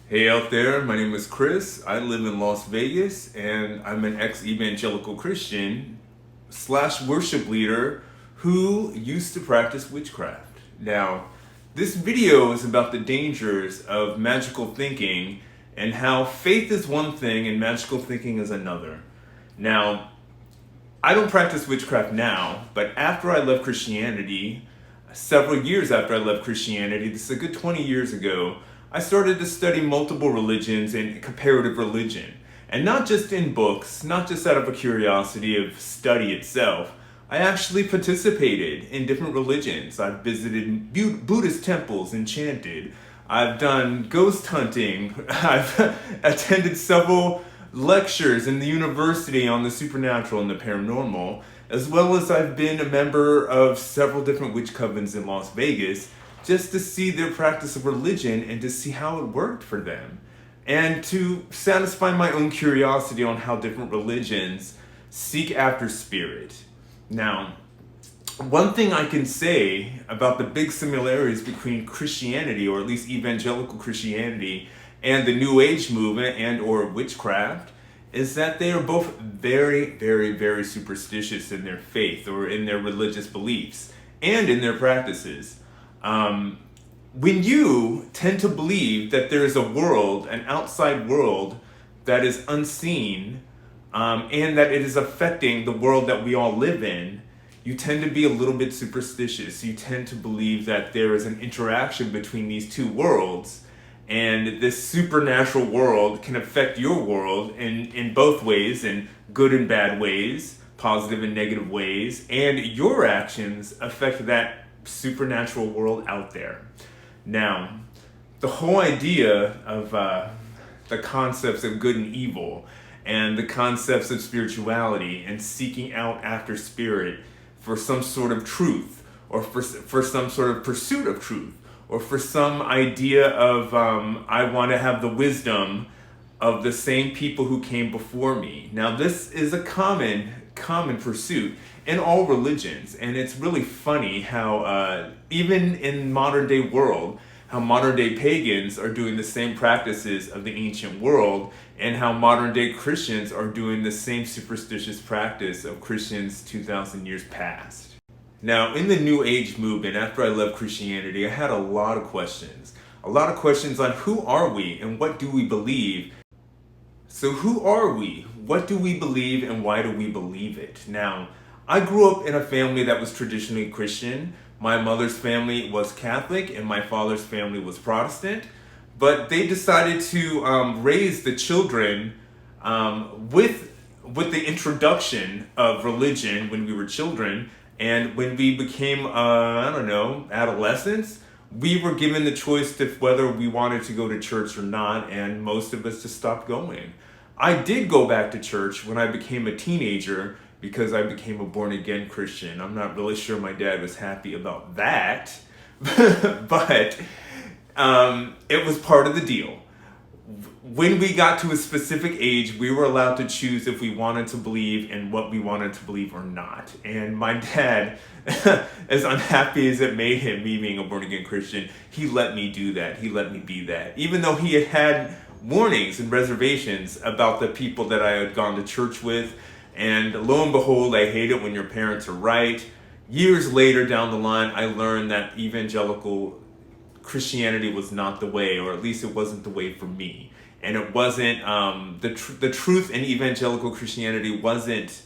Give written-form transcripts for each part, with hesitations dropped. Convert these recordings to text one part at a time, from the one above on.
Hey out there, my name is Chris. I live in Las Vegas and I'm an ex-evangelical Christian slash worship leader who used to practice witchcraft. Now, this video is about the dangers of magical thinking and how faith is one thing and magical thinking is another. Now, I don't practice witchcraft now, but after I left Christianity, several years after I left Christianity, this is a good 20 years ago, I started to study multiple religions and comparative religion. And not just in books, not just out of a curiosity of study itself. I actually participated in different religions. I've visited Buddhist temples and chanted. I've done ghost hunting. I've attended several lectures in the university on the supernatural and the paranormal, as well as I've been a member of several different witch covens in Las Vegas, just to see their practice of religion and to see how it worked for them. And to satisfy my own curiosity on how different religions seek after spirit. Now, one thing I can say about the big similarities between Christianity, or at least evangelical Christianity, and the New Age movement and or witchcraft, is that they are both very, very, very superstitious in their faith or in their religious beliefs and in their practices. When you tend to believe that there is a world, an outside world that is unseen, and that it is affecting the world that we all live in, you tend to be a little bit superstitious. You tend to believe that there is an interaction between these two worlds, and this supernatural world can affect your world in both ways, in good and bad ways, positive and negative ways, and your actions affect that supernatural world out there. Now, the whole idea of the concepts of good and evil and the concepts of spirituality and seeking out after spirit for some sort of truth or for some sort of pursuit of truth or for some idea of I want to have the wisdom of the same people who came before me. Now, this is a common pursuit in all religions, and it's really funny how even in modern day world, how modern day pagans are doing the same practices of the ancient world, and how modern day Christians are doing the same superstitious practice of Christians 2,000 years past. Now, in the New Age movement, after I left Christianity, I had a lot of questions. A lot of questions on who are we and what do we believe. So who are we? What do we believe and why do we believe it? Now, I grew up in a family that was traditionally Christian. My mother's family was Catholic and my father's family was Protestant. But they decided to raise the children with the introduction of religion when we were children. And when we became, adolescents, we were given the choice to whether we wanted to go to church or not, and most of us just stopped going. I did go back to church when I became a teenager because I became a born-again Christian. I'm not really sure my dad was happy about that, but it was part of the deal. When we got to a specific age, we were allowed to choose if we wanted to believe in what we wanted to believe or not. And my dad, as unhappy as it made him, me being a born-again Christian, he let me do that. He let me be that. Even though he had warnings and reservations about the people that I had gone to church with. And lo and behold, I hate it when your parents are right. Years later down the line, I learned that evangelical Christianity was not the way, or at least it wasn't the way for me. And it wasn't, the truth in evangelical Christianity wasn't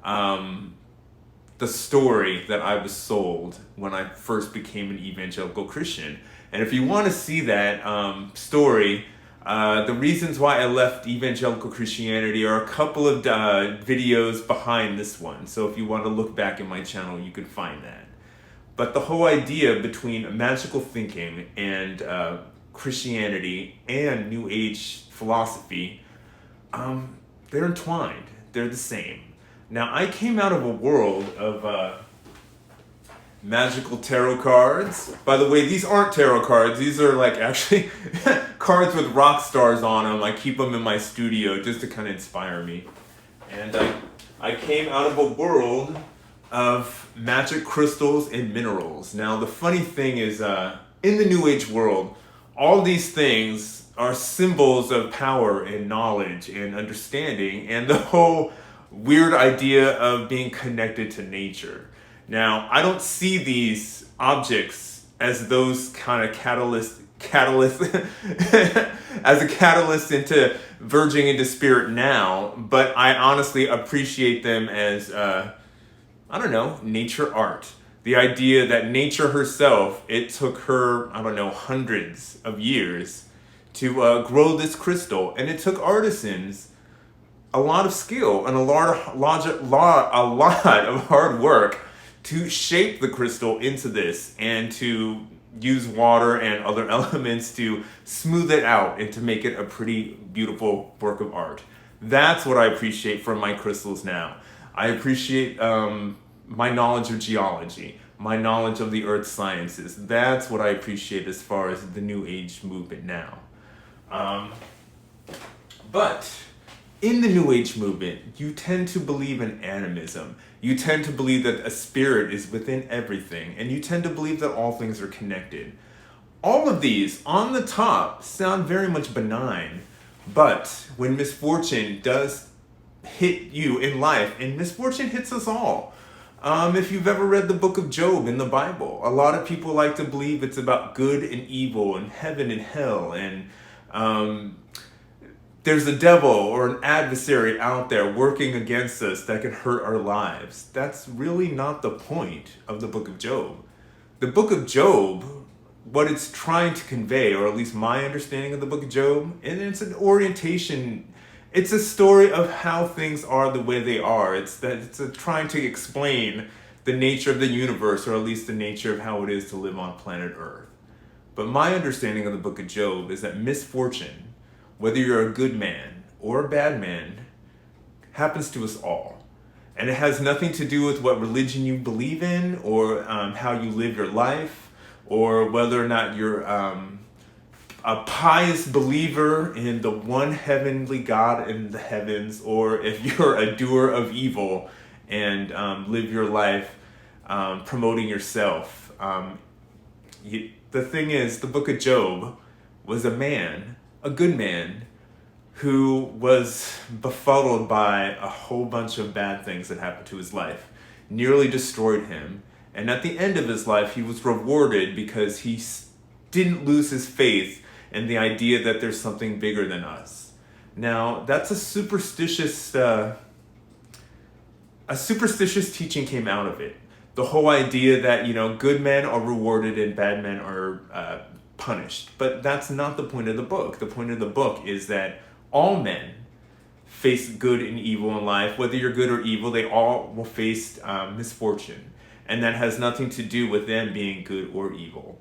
the story that I was sold when I first became an evangelical Christian. And if you want to see that story, the reasons why I left evangelical Christianity are a couple of videos behind this one. So if you want to look back in my channel, you can find that. But the whole idea between magical thinking and Christianity and New Age philosophy, they're entwined. They're the same. Now, I came out of a world of magical tarot cards. By the way, these aren't tarot cards. These are like actually cards with rock stars on them. I keep them in my studio just to kind of inspire me. And I came out of a world of magic crystals and minerals. Now, the funny thing is, in the New Age world, all these things are symbols of power and knowledge and understanding and the whole weird idea of being connected to nature. Now, I don't see these objects as those kind of catalyst as a catalyst into verging into spirit now, but I honestly appreciate them as I don't know, nature art. The idea that nature herself, it took her, I don't know, hundreds of years to grow this crystal, and it took artisans a lot of skill and a lot of hard work to shape the crystal into this and to use water and other elements to smooth it out and to make it a pretty beautiful work of art. That's what I appreciate from my crystals now. I appreciate my knowledge of geology, my knowledge of the earth sciences. That's what I appreciate as far as the New Age movement now. But in the New Age movement, you tend to believe in animism. You tend to believe that a spirit is within everything, and you tend to believe that all things are connected. All of these, on the top, sound very much benign, but when misfortune does hit you in life, and misfortune hits us all. If you've ever read the book of Job in the Bible, a lot of people like to believe it's about good and evil and heaven and hell, and there's a devil or an adversary out there working against us that can hurt our lives. That's really not the point of the book of Job. The book of Job, what it's trying to convey, or at least my understanding of the book of Job, and it's an orientation. It's a story of how things are the way they are. It's trying to explain the nature of the universe, or at least the nature of how it is to live on planet Earth. But my understanding of the book of Job is that misfortune, whether you're a good man or a bad man, happens to us all. And it has nothing to do with what religion you believe in, or how you live your life, or whether or not you're a pious believer in the one heavenly God in the heavens, or if you're a doer of evil and live your life promoting yourself. The thing is, the book of Job was a man, a good man, who was befuddled by a whole bunch of bad things that happened to his life, nearly destroyed him. And at the end of his life, he was rewarded because he didn't lose his faith in the idea that there's something bigger than us. Now, that's a superstitious teaching came out of it. The whole idea that, good men are rewarded and bad men are punished. But that's not the point of the book. The point of the book is that all men face good and evil in life. Whether you're good or evil, they all will face misfortune. And that has nothing to do with them being good or evil.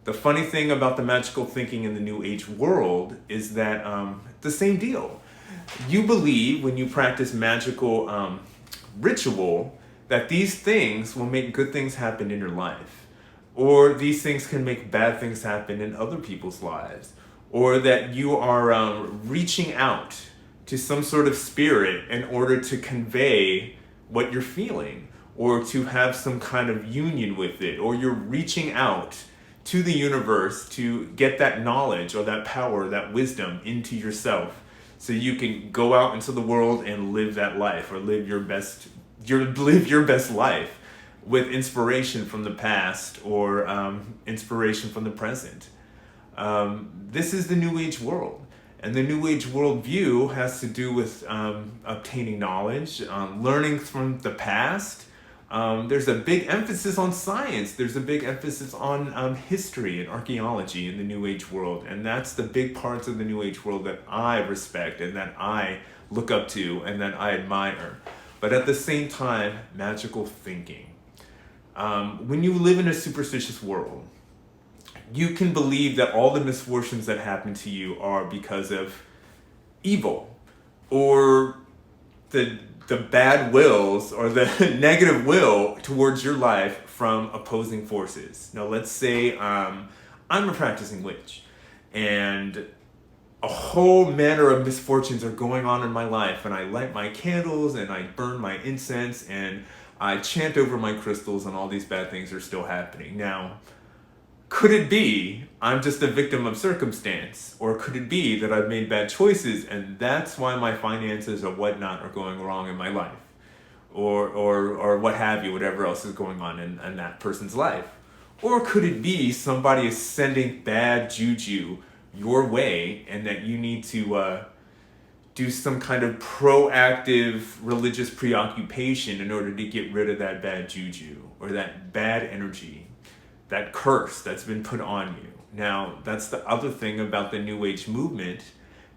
The funny thing about the magical thinking in the New Age world is that the same deal. You believe when you practice magical ritual that these things will make good things happen in your life, or these things can make bad things happen in other people's lives, or that you are reaching out to some sort of spirit in order to convey what you're feeling, or to have some kind of union with it, or you're reaching out to the universe to get that knowledge or that power, that wisdom into yourself, so you can go out into the world and live that life, or live your best life with inspiration from the past, or inspiration from the present. This is the New Age world. And the New Age worldview has to do with obtaining knowledge, learning from the past. There's a big emphasis on science. There's a big emphasis on history and archaeology in the New Age world. And that's the big parts of the New Age world that I respect and that I look up to and that I admire. But at the same time, magical thinking. When you live in a superstitious world, you can believe that all the misfortunes that happen to you are because of evil, or the bad wills, or the negative will towards your life from opposing forces. Now, let's say I'm a practicing witch, and a whole manner of misfortunes are going on in my life, and I light my candles, and I burn my incense, and I chant over my crystals, and all these bad things are still happening. Now, could it be I'm just a victim of circumstance? Or could it be that I've made bad choices and that's why my finances or whatnot are going wrong in my life? Or what have you, whatever else is going on in that person's life? Or could it be somebody is sending bad juju your way and that you need to do some kind of proactive religious preoccupation in order to get rid of that bad juju or that bad energy, that curse that's been put on you? Now, that's the other thing about the New Age movement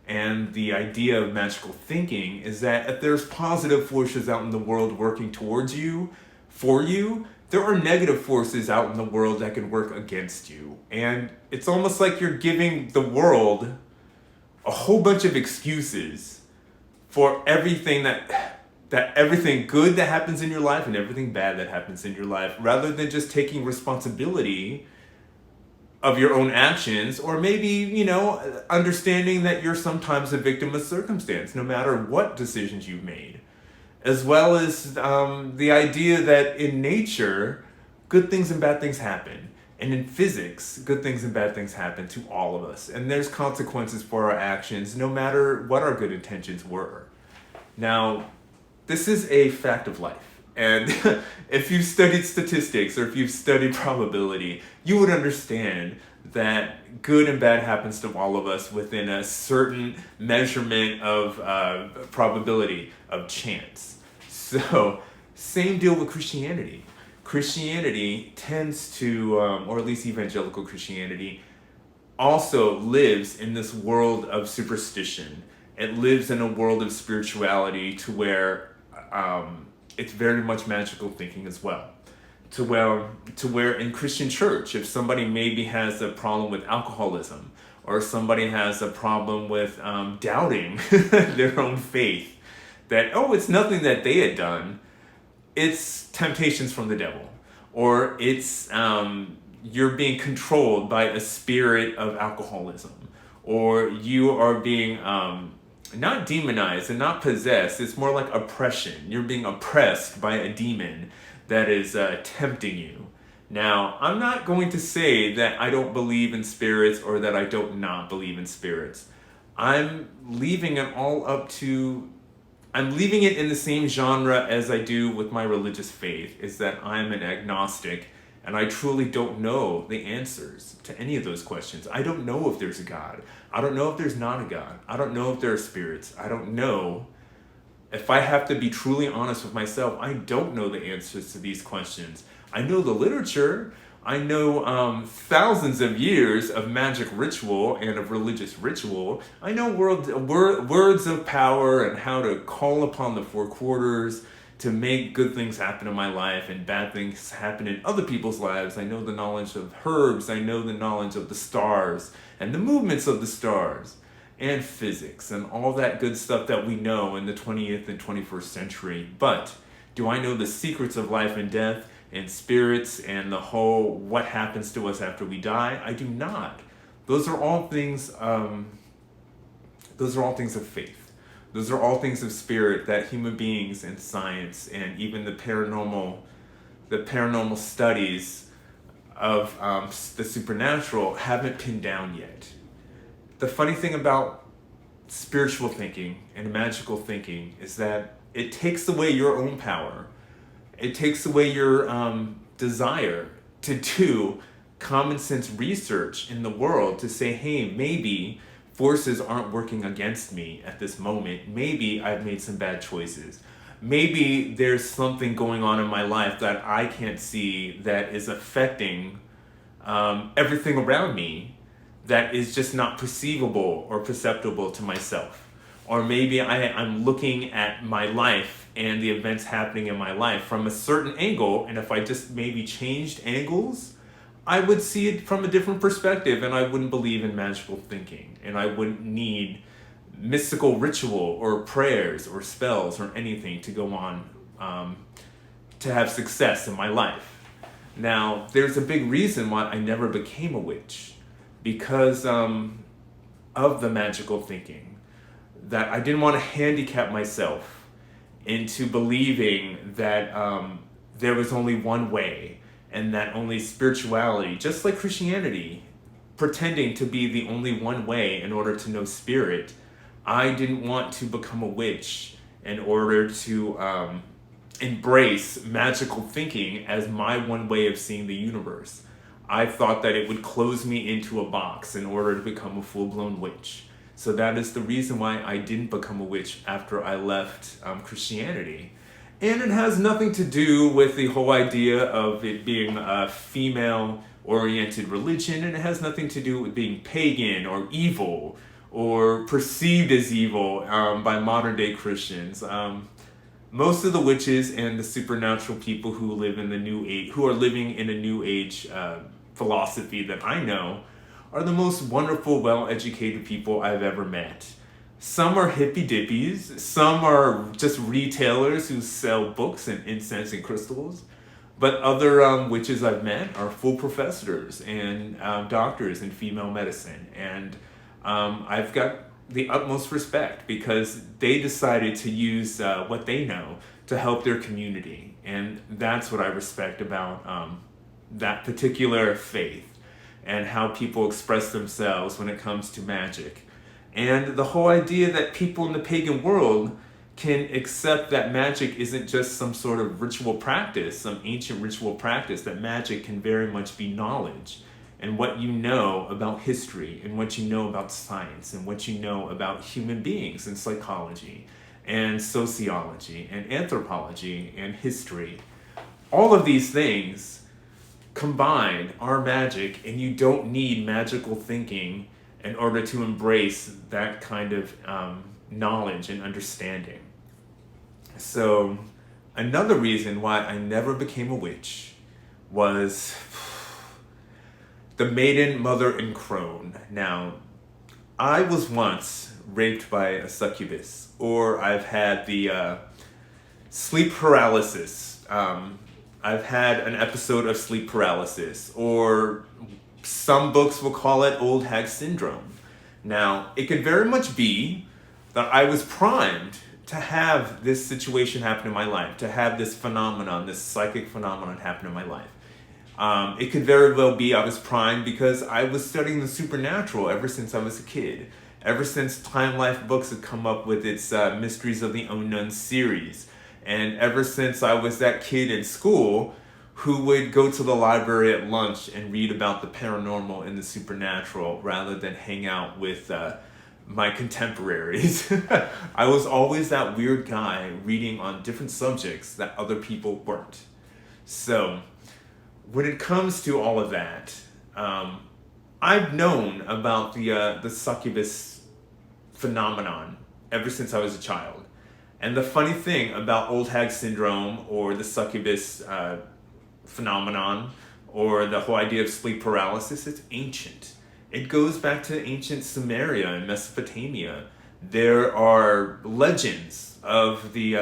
and the idea of magical thinking, is that if there's positive forces out in the world working towards you, for you, there are negative forces out in the world that can work against you. And it's almost like you're giving the world a whole bunch of excuses for everything that everything good that happens in your life and everything bad that happens in your life, rather than just taking responsibility of your own actions, or maybe, understanding that you're sometimes a victim of circumstance, no matter what decisions you've made. As well as the idea that in nature, good things and bad things happen. And in physics, good things and bad things happen to all of us. And there's consequences for our actions, no matter what our good intentions were. Now, this is a fact of life. And if you've studied statistics or if you've studied probability, you would understand that good and bad happens to all of us within a certain measurement of probability, of chance. So, same deal with Christianity. Christianity tends to, or at least evangelical Christianity, also lives in this world of superstition. It lives in a world of spirituality to where it's very much magical thinking as well. To where in Christian church, if somebody maybe has a problem with alcoholism, or somebody has a problem with doubting their own faith, that, it's nothing that they had done, it's temptations from the devil, or it's you're being controlled by a spirit of alcoholism, or you are being not demonized and not possessed. It's more like oppression. You're being oppressed by a demon that is tempting you. Now, I'm not going to say that I don't believe in spirits or that I don't not believe in spirits. I'm leaving it in the same genre as I do with my religious faith, is that I'm an agnostic and I truly don't know the answers to any of those questions. I don't know if there's a God. I don't know if there's not a God. I don't know if there are spirits. I don't know. If I have to be truly honest with myself, I don't know the answers to these questions. I know the literature. I know thousands of years of magic ritual and of religious ritual. I know words of power and how to call upon the four quarters to make good things happen in my life and bad things happen in other people's lives. I know the knowledge of herbs. I know the knowledge of the stars and the movements of the stars and physics and all that good stuff that we know in the 20th and 21st century. But do I know the secrets of life and death and spirits and the whole what happens to us after we die? I do not. Those are all things of faith. Those are all things of spirit that human beings and science and even the paranormal studies of the supernatural haven't pinned down yet. The funny thing about spiritual thinking and magical thinking is that it takes away your own power. It takes away your desire to do common sense research in the world to say, hey, maybe forces aren't working against me at this moment. Maybe I've made some bad choices. Maybe there's something going on in my life that I can't see that is affecting everything around me that is just not perceivable or perceptible to myself. Or maybe I'm looking at my life and the events happening in my life from a certain angle, and if I just maybe changed angles, I would see it from a different perspective, and I wouldn't believe in magical thinking, and I wouldn't need mystical ritual or prayers or spells or anything to go on to have success in my life. Now, there's a big reason why I never became a witch, because of the magical thinking, that I didn't want to handicap myself into believing that there was only one way, and that only spirituality, just like Christianity, pretending to be the only one way in order to know spirit, I didn't want to become a witch in order to embrace magical thinking as my one way of seeing the universe. I thought that it would close me into a box in order to become a full-blown witch. So that is the reason why I didn't become a witch after I left Christianity. And it has nothing to do with the whole idea of it being a female-oriented religion, and it has nothing to do with being pagan or evil or perceived as evil by modern-day Christians. Most of the witches and the supernatural people who live in the New Age, who are living in a New Age philosophy that I know, are the most wonderful, well-educated people I've ever met. Some are hippy dippies, some are just retailers who sell books and incense and crystals, but other witches I've met are full professors and doctors in female medicine, and I've got the utmost respect because they decided to use what they know to help their community, and that's what I respect about that particular faith and how people express themselves when it comes to magic. And the whole idea that people in the pagan world can accept that magic isn't just some sort of ritual practice, some ancient ritual practice, that magic can very much be knowledge and what you know about history and what you know about science and what you know about human beings and psychology and sociology and anthropology and history. All of these things combined are magic, and you don't need magical thinking in order to embrace that kind of knowledge and understanding. So another reason why I never became a witch was the maiden, mother, and crone. Now, I was once raped by a succubus, or I've had the sleep paralysis. I've had an episode of sleep paralysis, or some books will call it old hag syndrome. Now, it could very much be that I was primed to have this situation happen in my life, to have this phenomenon, this psychic phenomenon happen in my life. It could very well be I was primed because I was studying the supernatural ever since I was a kid. Ever since Time Life Books had come up with its Mysteries of the Unknown series. And ever since I was that kid in school who would go to the library at lunch and read about the paranormal and the supernatural rather than hang out with my contemporaries. I was always that weird guy reading on different subjects that other people weren't. So when it comes to all of that, I've known about the succubus phenomenon ever since I was a child. And the funny thing about old hag syndrome or the succubus phenomenon or the whole idea of sleep paralysis, it's ancient. It goes back to ancient Sumeria and Mesopotamia. There are legends of the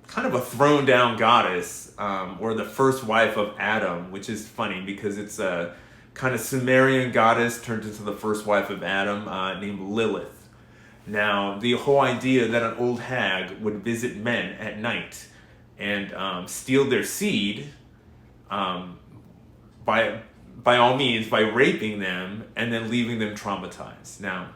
kind of a thrown down goddess or the first wife of Adam, which is funny because it's a kind of Sumerian goddess turned into the first wife of Adam named Lilith. Now, the whole idea that an old hag would visit men at night and steal their seed by all means, by raping them and then leaving them traumatized. Now,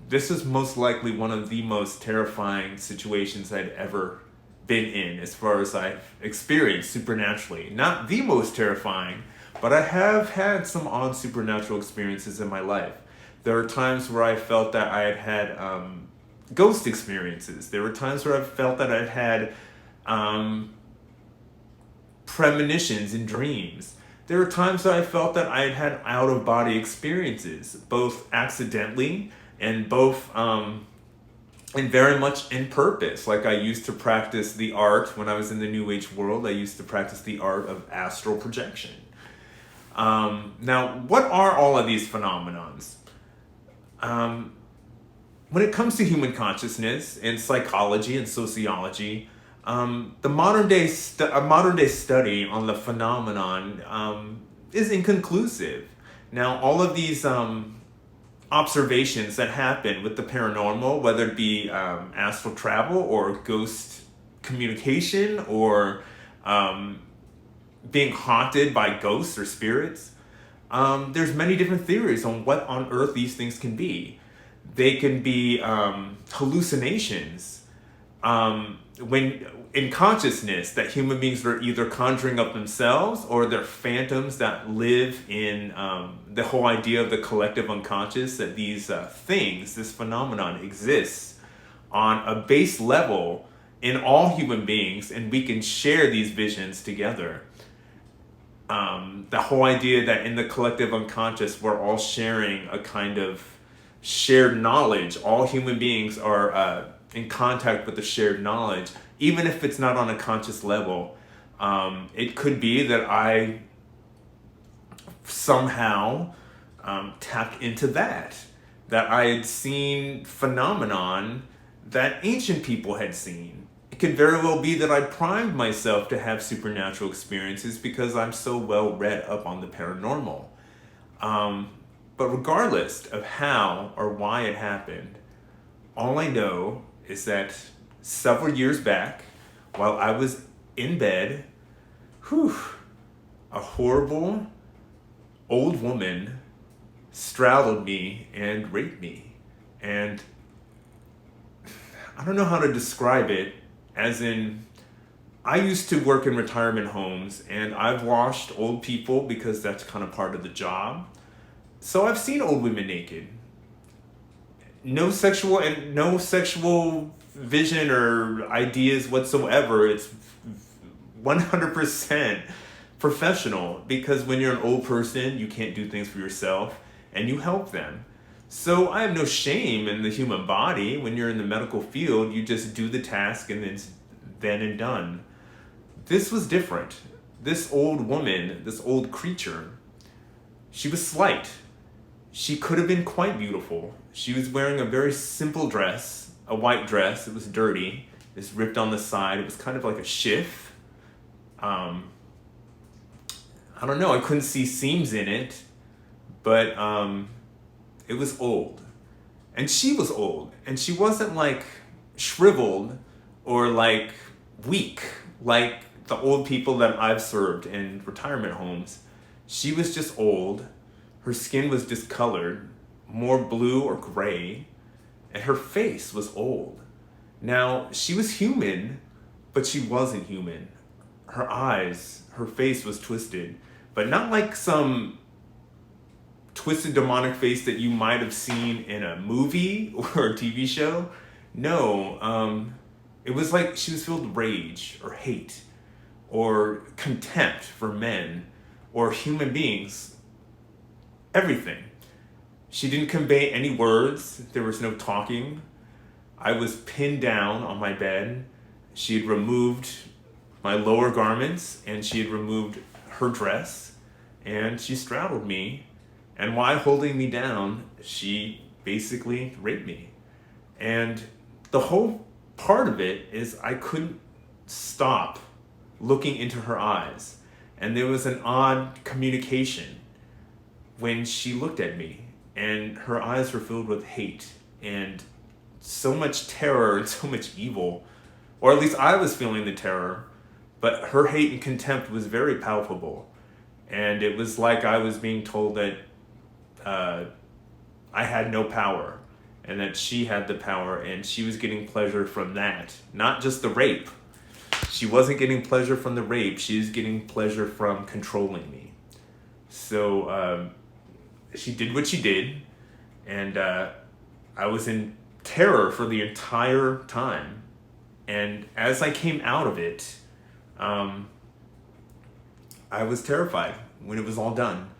this is most likely one of the most terrifying situations I'd ever been in as far as I've experienced supernaturally. Not the most terrifying, but I have had some odd supernatural experiences in my life. There are times where I felt that I had had ghost experiences. There were times where I felt that I'd had premonitions in dreams. There were times that I felt that I had had out-of-body experiences, both accidentally and both and very much in purpose. Like I used to practice the art when I was in the New Age world. I used to practice the art of astral projection. Now, what are all of these phenomenons? When it comes to human consciousness and psychology and sociology, the modern day study on the phenomenon is inconclusive. Now, all of these observations that happen with the paranormal, whether it be astral travel or ghost communication or being haunted by ghosts or spirits. There's many different theories on what on earth these things can be. They can be hallucinations. When in consciousness, that human beings are either conjuring up themselves or they're phantoms that live in the whole idea of the collective unconscious, that these things, this phenomenon exists on a base level in all human beings, and we can share these visions together. The whole idea that in the collective unconscious, we're all sharing a kind of shared knowledge. All human beings are in contact with the shared knowledge, even if it's not on a conscious level. It could be that I somehow tapped into that I had seen phenomenon that ancient people had seen. It could very well be that I primed myself to have supernatural experiences because I'm so well read up on the paranormal. But regardless of how or why it happened, all I know is that several years back, while I was in bed, a horrible old woman straddled me and raped me. And I don't know how to describe it, as in, I used to work in retirement homes and I've washed old people because that's kind of part of the job. So I've seen old women naked. No sexual vision or ideas whatsoever. It's 100% professional, because when you're an old person, you can't do things for yourself and you help them. So I have no shame in the human body. When you're in the medical field, you just do the task and it's then and done. This was different. This old woman, this old creature, she was slight. She could have been quite beautiful. She was wearing a very simple dress, a white dress. It was dirty. It was ripped on the side. It was kind of like a shift. I don't know. I couldn't see seams in it, but it was old. And she was old. And she wasn't like shriveled or like weak like the old people that I've served in retirement homes. She was just old. Her skin was discolored, more blue or gray, and her face was old. Now, she was human, but she wasn't human. Her eyes, her face was twisted, but not like some twisted demonic face that you might have seen in a movie or a TV show. No, it was like she was filled with rage or hate or contempt for men or human beings. Everything. She didn't convey any words. There was no talking. I was pinned down on my bed. She had removed my lower garments and she had removed her dress and she straddled me. And while holding me down, she basically raped me. And the whole part of it is I couldn't stop looking into her eyes. And there was an odd communication when she looked at me, and her eyes were filled with hate and so much terror and so much evil, or at least I was feeling the terror, but her hate and contempt was very palpable. And it was like I was being told that I had no power and that she had the power, and she was getting pleasure from that, not just the rape. She wasn't getting pleasure from the rape, she was getting pleasure from controlling me. So she did what she did, and I was in terror for the entire time. And as I came out of it, I was terrified when it was all done.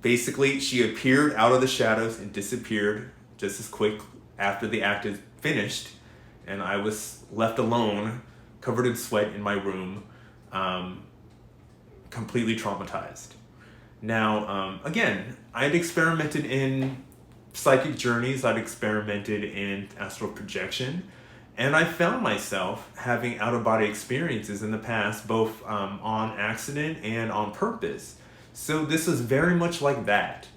Basically, she appeared out of the shadows and disappeared just as quick after the act is finished, and I was left alone, covered in sweat in my room, completely traumatized. Now, again, I had experimented in psychic journeys, I'd experimented in astral projection, and I found myself having out-of-body experiences in the past, both on accident and on purpose. So this was very much like that.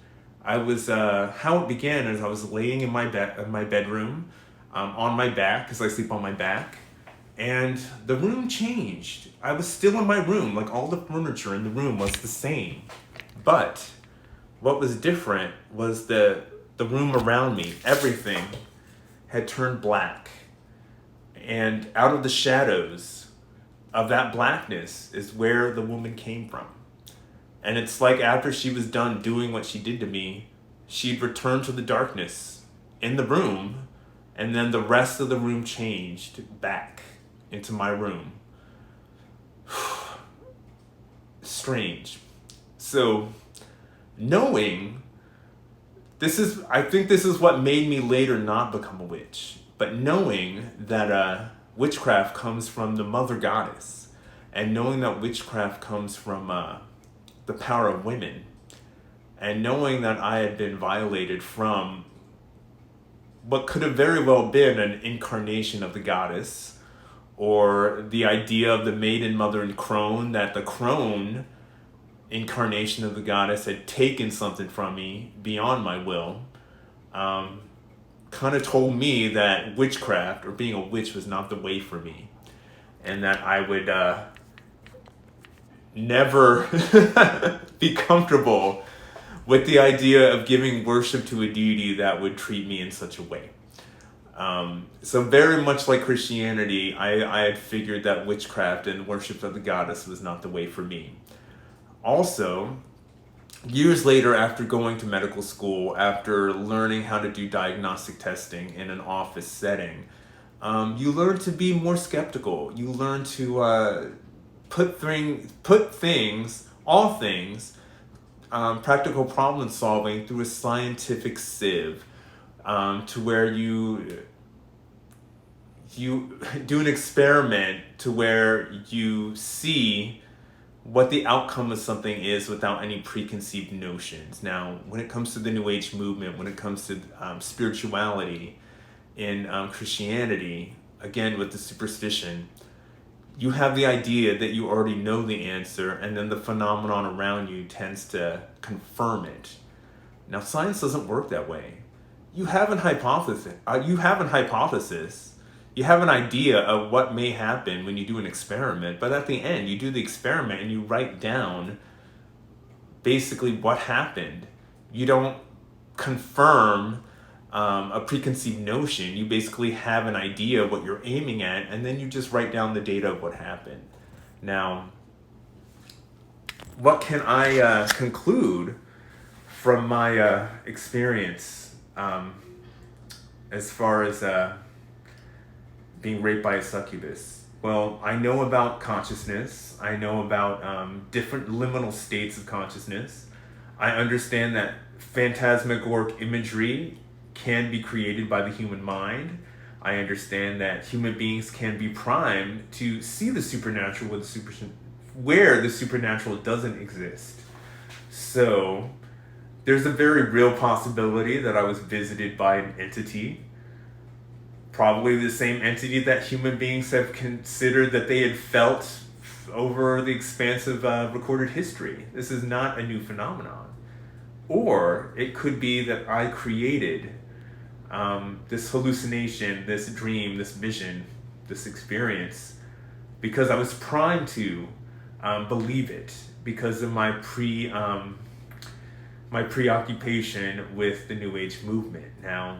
I was, how it began is I was laying in my bedroom, on my back, because I sleep on my back, And the room changed. I was still in my room, like all the furniture in the room was the same. But what was different was the room around me. Everything had turned black. And out of the shadows of that blackness is where the woman came from. And it's like after she was done doing what she did to me, she'd returned to the darkness in the room, and then the rest of the room changed back into my room. Strange. So, knowing I think this is what made me later not become a witch. But knowing that witchcraft comes from the mother goddess, and knowing that witchcraft comes from the power of women, and knowing that I had been violated from what could have very well been an incarnation of the goddess, or the idea of the maiden mother and crone, that the crone incarnation of the goddess had taken something from me beyond my will, kind of told me that witchcraft or being a witch was not the way for me, and that I would never be comfortable with the idea of giving worship to a deity that would treat me in such a way. So very much like Christianity, I had figured that witchcraft and worship of the goddess was not the way for me. Also, years later, after going to medical school, after learning how to do diagnostic testing in an office setting, you learn to be more skeptical. You learn to put all things, practical problem solving through a scientific sieve, to where you do an experiment to where you see what the outcome of something is without any preconceived notions. Now, when it comes to the New Age movement, when it comes to spirituality in Christianity, again with the superstition, you have the idea that you already know the answer, and then the phenomenon around you tends to confirm it. Now, science doesn't work that way. You have an hypothesis. You have an idea of what may happen when you do an experiment, but at the end, you do the experiment and you write down basically what happened. You don't confirm a preconceived notion. You basically have an idea of what you're aiming at, and then you just write down the data of what happened. Now, what can I conclude from my experience as far as being raped by a succubus? Well, I know about consciousness. I know about different liminal states of consciousness. I understand that phantasmagoric imagery can be created by the human mind. I understand that human beings can be primed to see the supernatural where the supernatural doesn't exist. So there's a very real possibility that I was visited by an entity, probably the same entity that human beings have considered that they had felt over the expanse of recorded history. This is not a new phenomenon. Or it could be that I created this hallucination, this dream, this vision, this experience, because I was primed to believe it because of my preoccupation with the New Age movement. Now,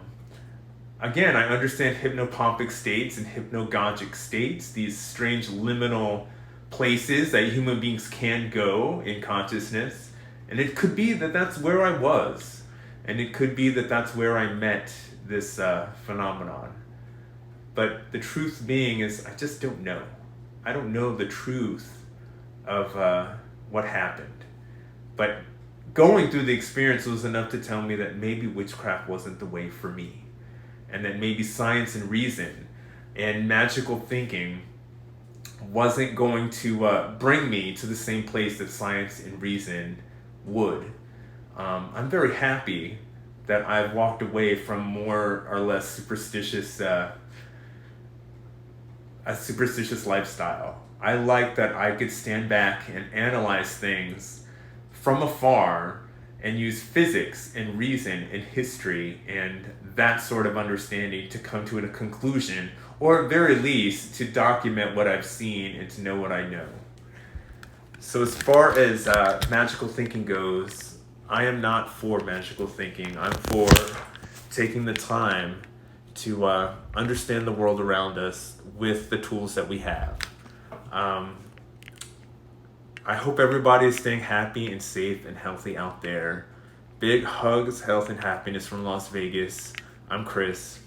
again, I understand hypnopompic states and hypnagogic states, these strange liminal places that human beings can go in consciousness. And it could be that that's where I was. And it could be that that's where I met this phenomenon. But the truth being is, I just don't know. I don't know the truth of what happened. But going through the experience was enough to tell me that maybe witchcraft wasn't the way for me. And that maybe science and reason and magical thinking wasn't going to bring me to the same place that science and reason would. I'm very happy that I've walked away from more or less superstitious, a superstitious lifestyle. I like that I could stand back and analyze things from afar and use physics and reason and history and that sort of understanding to come to a conclusion, or at very least to document what I've seen and to know what I know. So as far as magical thinking goes, I am not for magical thinking. I'm for taking the time to understand the world around us with the tools that we have. I hope everybody is staying happy and safe and healthy out there. Big hugs, health, and happiness from Las Vegas. I'm Chris.